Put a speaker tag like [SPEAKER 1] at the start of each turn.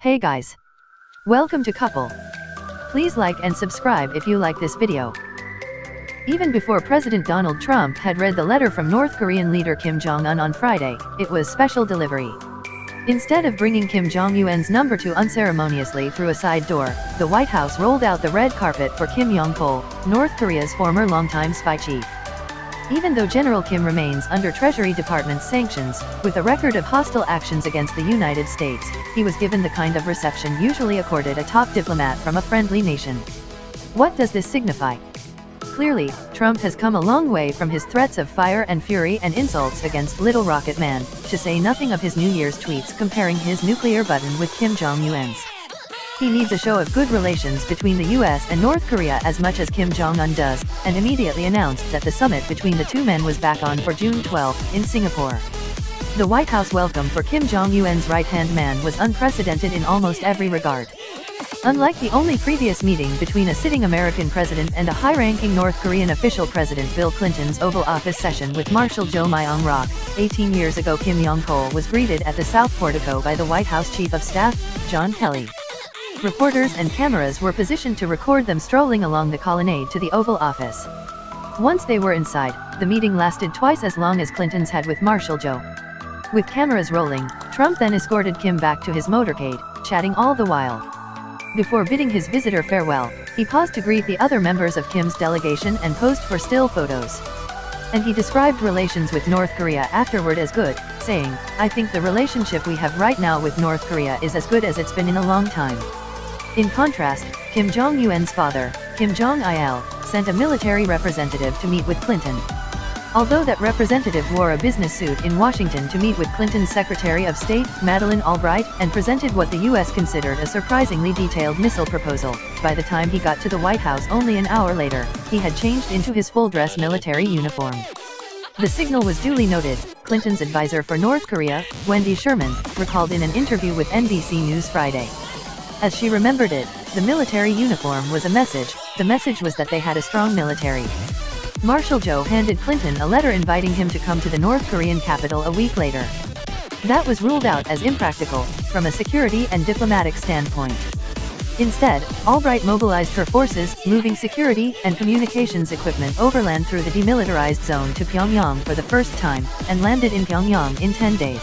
[SPEAKER 1] Hey guys. Welcome to Couple. Please like and subscribe if you like this video. Even before President Donald Trump had read the letter from North Korean leader Kim Jong-un on Friday, it was special delivery. Instead of bringing Kim Jong-un's number 2 unceremoniously through a side door, the White House rolled out the red carpet for Kim Yong-chol, North Korea's former longtime spy chief. Even though General Kim remains under Treasury Department's sanctions, with a record of hostile actions against the United States, he was given the kind of reception usually accorded a top diplomat from a friendly nation. What does this signify? Clearly, Trump has come a long way from his threats of fire and fury and insults against Little Rocket Man, to say nothing of his New Year's tweets comparing his nuclear button with Kim Jong-un's. He needs a show of good relations between the US and North Korea as much as Kim Jong-un does, and immediately announced that the summit between the two men was back on for June 12 in Singapore. The White House welcome for Kim Jong-un's right-hand man was unprecedented in almost every regard. Unlike the only previous meeting between a sitting American president and a high-ranking North Korean official, President Bill Clinton's Oval Office session with Marshal Joe Myung-rak, 18 years ago Kim Yong-chol was greeted at the South Portico by the White House Chief of Staff, John Kelly. Reporters and cameras were positioned to record them strolling along the colonnade to the Oval Office. Once they were inside, the meeting lasted twice as long as Clinton's had with Marshal Joe. With cameras rolling, Trump then escorted Kim back to his motorcade, chatting all the while. Before bidding his visitor farewell, he paused to greet the other members of Kim's delegation and posed for still photos. And he described relations with North Korea afterward as good, saying, "I think the relationship we have right now with North Korea is as good as it's been in a long time." In contrast, Kim Jong-un's father, Kim Jong-il, sent a military representative to meet with Clinton. Although that representative wore a business suit in Washington to meet with Clinton's Secretary of State, Madeleine Albright, and presented what the U.S. considered a surprisingly detailed missile proposal, by the time he got to the White House only an hour later, he had changed into his full-dress military uniform. The signal was duly noted, Clinton's advisor for North Korea, Wendy Sherman, recalled in an interview with NBC News Friday. As she remembered it, the military uniform was a message. The message was that they had a strong military. Marshal Joe handed Clinton a letter inviting him to come to the North Korean capital a week later. That was ruled out as impractical, from a security and diplomatic standpoint. Instead, Albright mobilized her forces, moving security and communications equipment overland through the demilitarized zone to Pyongyang for the first time, and landed in Pyongyang in 10 days.